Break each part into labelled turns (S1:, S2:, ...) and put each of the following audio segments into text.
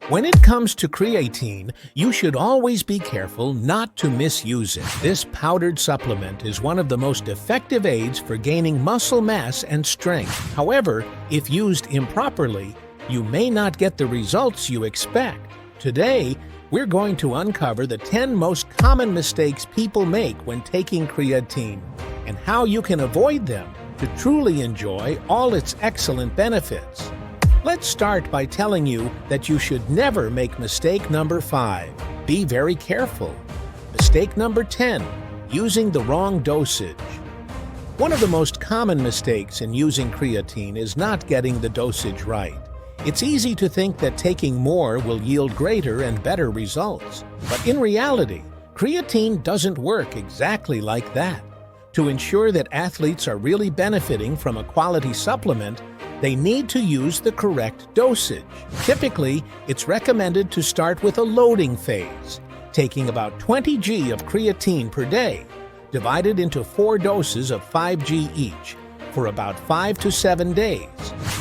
S1: When it comes to creatine, you should always be careful not to misuse it. This powdered supplement is one of the most effective aids for gaining muscle mass and strength. However, if used improperly, you may not get the results you expect. Today, we're going to uncover the 10 most common mistakes people make when taking creatine and how you can avoid them to truly enjoy all its excellent benefits. Let's start by telling you that you should never make mistake number 5. Be very careful. Mistake number 10. Using the wrong dosage. One of the most common mistakes in using creatine is not getting the dosage right. It's easy to think that taking more will yield greater and better results. But in reality, creatine doesn't work exactly like that. To ensure that athletes are really benefiting from a quality supplement, they need to use the correct dosage. Typically, it's recommended to start with a loading phase, taking about 20 g of creatine per day, divided into 4 doses of 5 g each, for about 5 to 7 days.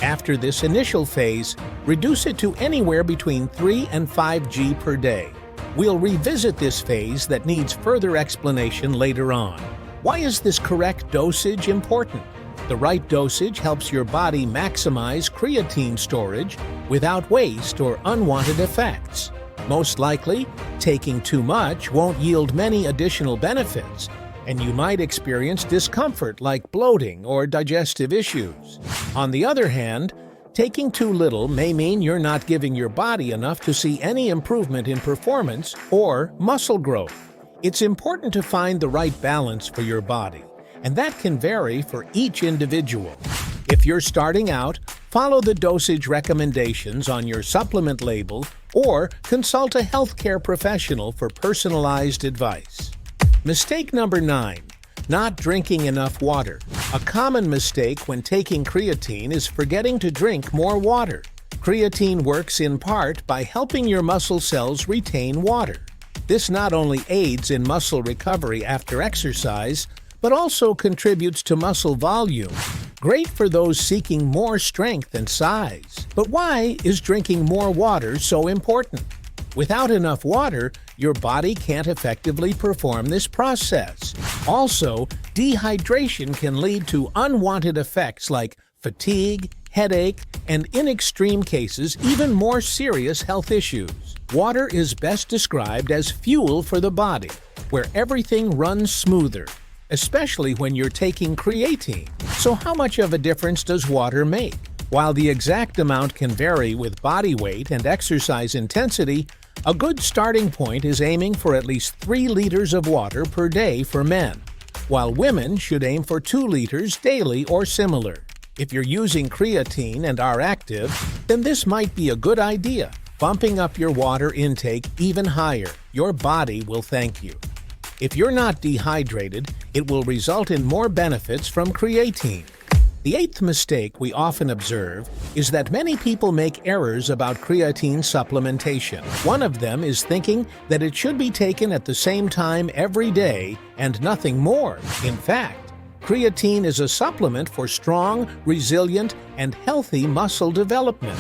S1: After this initial phase, reduce it to anywhere between 3 and 5 g per day. We'll revisit this phase that needs further explanation later on. Why is this correct dosage important? The right dosage helps your body maximize creatine storage without waste or unwanted effects. Most likely, taking too much won't yield many additional benefits, and you might experience discomfort like bloating or digestive issues. On the other hand, taking too little may mean you're not giving your body enough to see any improvement in performance or muscle growth. It's important to find the right balance for your body, and that can vary for each individual. If you're starting out, follow the dosage recommendations on your supplement label or consult a healthcare professional for personalized advice. Mistake number 9. Not drinking enough water. A common mistake when taking creatine is forgetting to drink more water. Creatine works in part by helping your muscle cells retain water. This not only aids in muscle recovery after exercise, but also contributes to muscle volume, great for those seeking more strength and size. But why is drinking more water so important? Without enough water, your body can't effectively perform this process. Also, dehydration can lead to unwanted effects like fatigue, headache, and in extreme cases, even more serious health issues. Water is best described as fuel for the body, where everything runs smoother, especially when you're taking creatine. So how much of a difference does water make? While the exact amount can vary with body weight and exercise intensity, a good starting point is aiming for at least 3 liters of water per day for men, while women should aim for 2 liters daily or similar. If you're using creatine and are active, then this might be a good idea. Bumping up your water intake even higher. Your body will thank you. If you're not dehydrated, it will result in more benefits from creatine. The 8th mistake we often observe is that many people make errors about creatine supplementation. One of them is thinking that it should be taken at the same time every day and nothing more. In fact, creatine is a supplement for strong, resilient, and healthy muscle development.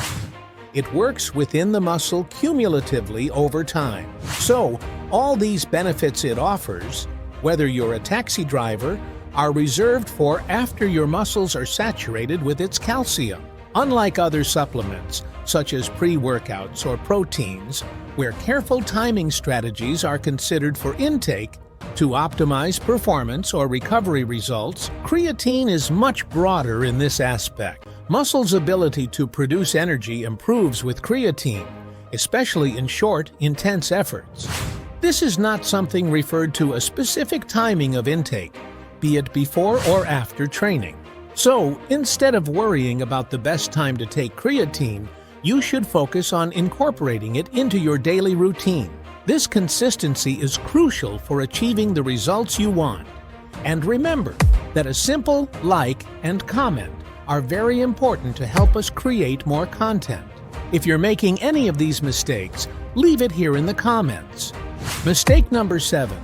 S1: It works within the muscle cumulatively over time. So, all these benefits it offers, whether you're a taxi driver, are reserved for after your muscles are saturated with its calcium. Unlike other supplements, such as pre-workouts or proteins, where careful timing strategies are considered for intake to optimize performance or recovery results, creatine is much broader in this aspect. Muscles' ability to produce energy improves with creatine, especially in short, intense efforts. This is not something referred to a specific timing of intake, be it before or after training. So, instead of worrying about the best time to take creatine, you should focus on incorporating it into your daily routine. This consistency is crucial for achieving the results you want. And remember that a simple like and comment are very important to help us create more content. If you're making any of these mistakes, leave it here in the comments. Mistake number 7.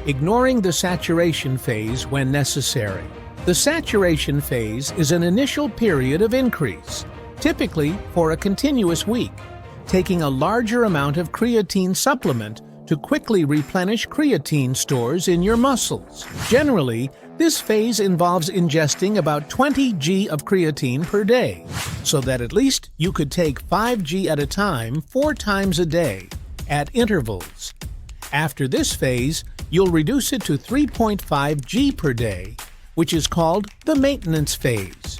S1: Ignoring the saturation phase when necessary. The saturation phase is an initial period of increase, typically for a continuous week. taking a larger amount of creatine supplement to quickly replenish creatine stores in your muscles. Generally, this phase involves ingesting about 20 g of creatine per day, so that at least you could take 5 g at a time 4 times a day, at intervals. After this phase, you'll reduce it to 3.5 g per day, which is called the maintenance phase.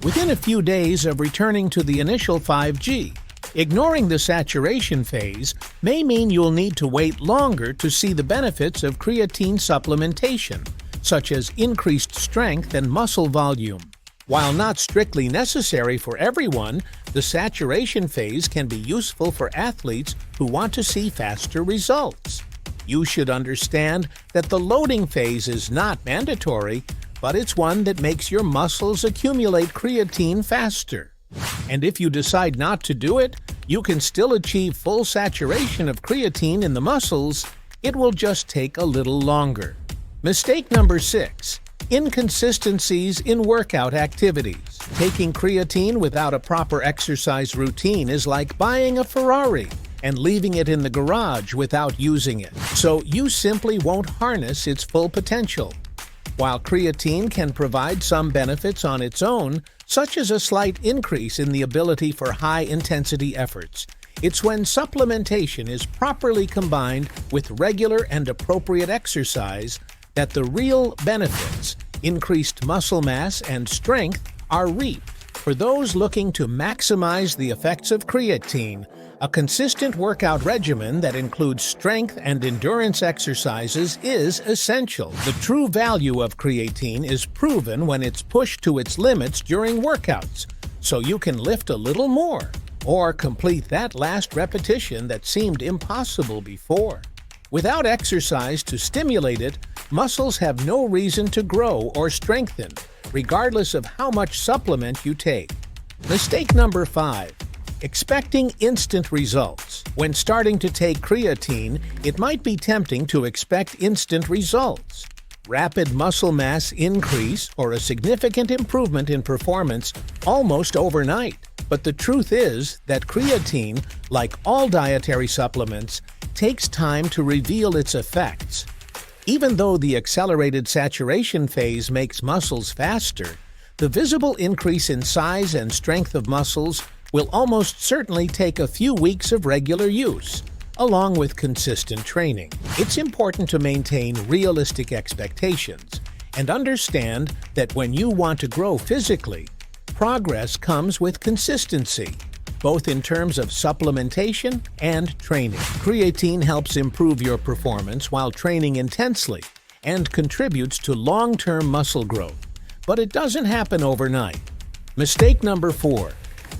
S1: Within a few days of returning to the initial 5 g, ignoring the saturation phase may mean you'll need to wait longer to see the benefits of creatine supplementation, such as increased strength and muscle volume. While not strictly necessary for everyone, the saturation phase can be useful for athletes who want to see faster results. You should understand that the loading phase is not mandatory, but it's one that makes your muscles accumulate creatine faster. And if you decide not to do it, you can still achieve full saturation of creatine in the muscles. It will just take a little longer. Mistake number 6. Inconsistencies in workout activities. Taking creatine without a proper exercise routine is like buying a Ferrari and leaving it in the garage without using it, so you simply won't harness its full potential. While creatine can provide some benefits on its own, such as a slight increase in the ability for high-intensity efforts, it's when supplementation is properly combined with regular and appropriate exercise that the real benefits, increased muscle mass and strength, are reaped. For those looking to maximize the effects of creatine, a consistent workout regimen that includes strength and endurance exercises is essential. The true value of creatine is proven when it's pushed to its limits during workouts, so you can lift a little more or complete that last repetition that seemed impossible before. Without exercise to stimulate it, muscles have no reason to grow or strengthen, regardless of how much supplement you take. Mistake number 5. Expecting instant results. When starting to take creatine, it might be tempting to expect instant results. Rapid muscle mass increase or a significant improvement in performance almost overnight. But the truth is that creatine, like all dietary supplements, takes time to reveal its effects. Even though the accelerated saturation phase makes muscles faster, the visible increase in size and strength of muscles will almost certainly take a few weeks of regular use, along with consistent training. It's important to maintain realistic expectations and understand that when you want to grow physically, progress comes with consistency, both in terms of supplementation and training. Creatine helps improve your performance while training intensely and contributes to long-term muscle growth, but it doesn't happen overnight. Mistake number 4.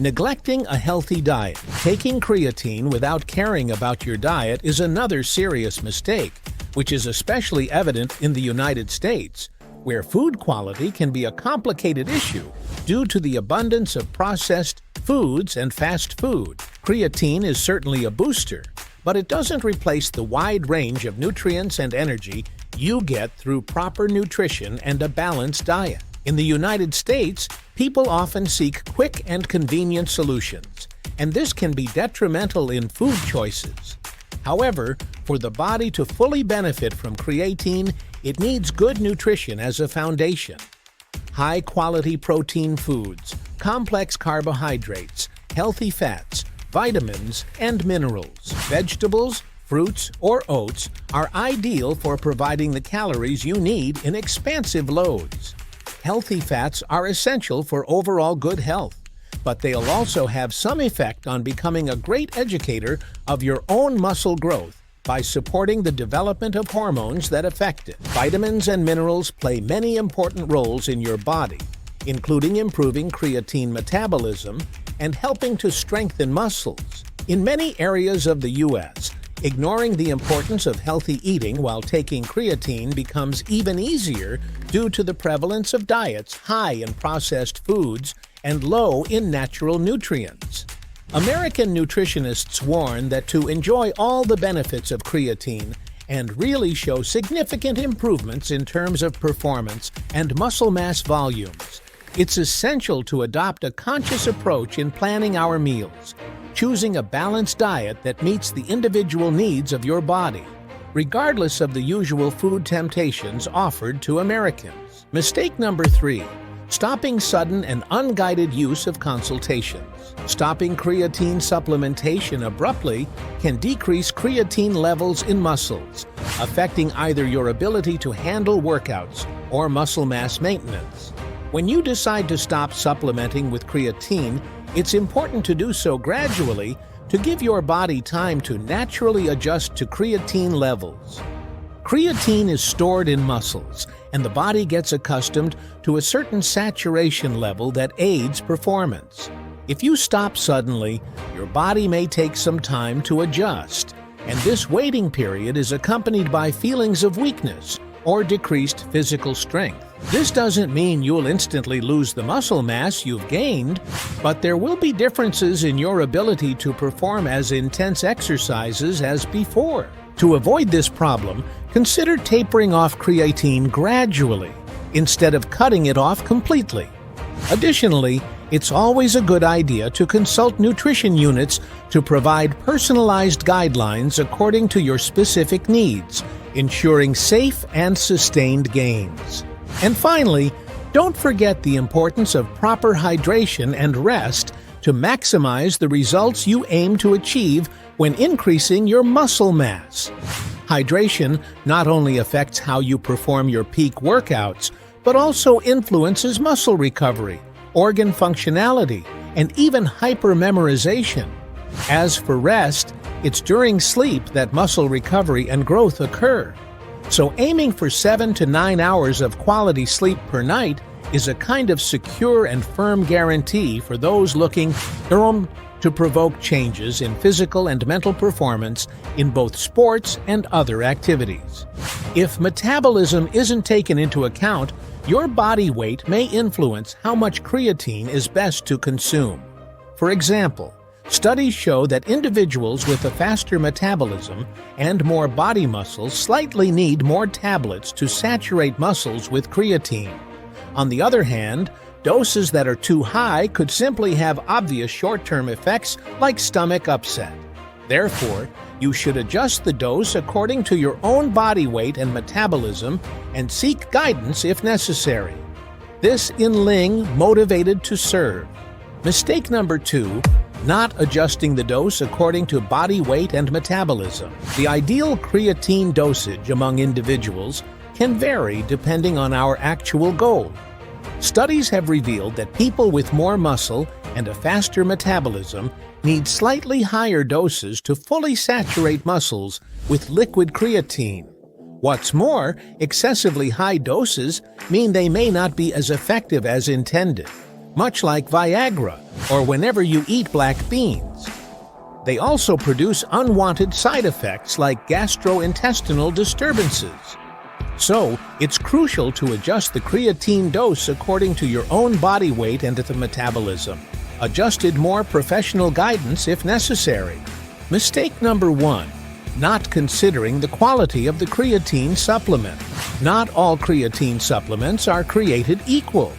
S1: Neglecting a healthy diet. Taking creatine without caring about your diet is another serious mistake, which is especially evident in the United States, where food quality can be a complicated issue due to the abundance of processed foods and fast food. Creatine is certainly a booster, but it doesn't replace the wide range of nutrients and energy you get through proper nutrition and a balanced diet. In the United States, people often seek quick and convenient solutions, and this can be detrimental in food choices. However, for the body to fully benefit from creatine, it needs good nutrition as a foundation. High-quality protein foods, complex carbohydrates, healthy fats, vitamins, and minerals. Vegetables, fruits, or oats are ideal for providing the calories you need in expansive loads. Healthy fats are essential for overall good health, but they'll also have some effect on becoming a great educator of your own muscle growth by supporting the development of hormones that affect it. Vitamins and minerals play many important roles in your body, including improving creatine metabolism and helping to strengthen muscles. In many areas of the U.S., ignoring the importance of healthy eating while taking creatine becomes even easier due to the prevalence of diets high in processed foods and low in natural nutrients. American nutritionists warn that to enjoy all the benefits of creatine and really show significant improvements in terms of performance and muscle mass volumes, it's essential to adopt a conscious approach in planning our meals. choosing a balanced diet that meets the individual needs of your body, regardless of the usual food temptations offered to Americans. Mistake number 3. Stopping sudden and unguided use of consultations. Stopping creatine supplementation abruptly can decrease creatine levels in muscles, affecting either your ability to handle workouts or muscle mass maintenance. When you decide to stop supplementing with creatine, it's important to do so gradually to give your body time to naturally adjust to creatine levels. Creatine is stored in muscles, and the body gets accustomed to a certain saturation level that aids performance. If you stop suddenly, your body may take some time to adjust, and this waiting period is accompanied by feelings of weakness or decreased physical strength. This doesn't mean you'll instantly lose the muscle mass you've gained, but there will be differences in your ability to perform as intense exercises as before. To avoid this problem, consider tapering off creatine gradually, instead of cutting it off completely. Additionally, it's always a good idea to consult nutrition units to provide personalized guidelines according to your specific needs, ensuring safe and sustained gains. And finally, don't forget the importance of proper hydration and rest to maximize the results you aim to achieve when increasing your muscle mass. Hydration not only affects how you perform your peak workouts, but also influences muscle recovery, organ functionality, and even hypermemorization. As for rest, it's during sleep that muscle recovery and growth occur. So aiming for 7 to 9 hours of quality sleep per night is a kind of secure and firm guarantee for those looking to provoke changes in physical and mental performance in both sports and other activities. If metabolism isn't taken into account, your body weight may influence how much creatine is best to consume. For example, studies show that individuals with a faster metabolism and more body muscle slightly need more tablets to saturate muscles with creatine. On the other hand, doses that are too high could simply have obvious short-term effects like stomach upset. Therefore, you should adjust the dose according to your own body weight and metabolism and seek guidance if necessary. This in Ling motivated to serve. Mistake number 2. Not adjusting the dose according to body weight and metabolism. The ideal creatine dosage among individuals can vary depending on our actual goal. Studies have revealed that people with more muscle and a faster metabolism need slightly higher doses to fully saturate muscles with liquid creatine. What's more, excessively high doses mean they may not be as effective as intended, much like Viagra or whenever you eat black beans. They also produce unwanted side effects like gastrointestinal disturbances. So, it's crucial to adjust the creatine dose according to your own body weight and the metabolism. Adjusted more professional guidance if necessary. Mistake number 1. Not considering the quality of the creatine supplement. Not all creatine supplements are created equal.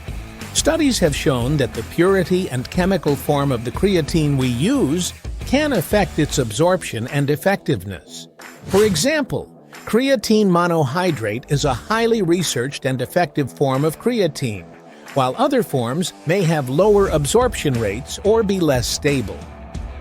S1: Studies have shown that the purity and chemical form of the creatine we use can affect its absorption and effectiveness. For example, creatine monohydrate is a highly researched and effective form of creatine, while other forms may have lower absorption rates or be less stable.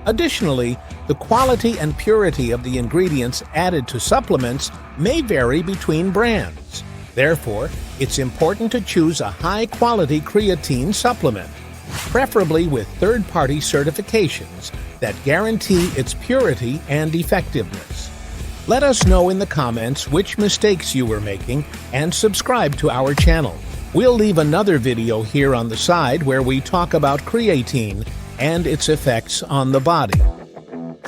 S1: Additionally, the quality and purity of the ingredients added to supplements may vary between brands. Therefore, it's important to choose a high-quality creatine supplement, preferably with third-party certifications that guarantee its purity and effectiveness. Let us know in the comments which mistakes you were making and subscribe to our channel. We'll leave another video here on the side where we talk about creatine and its effects on the body.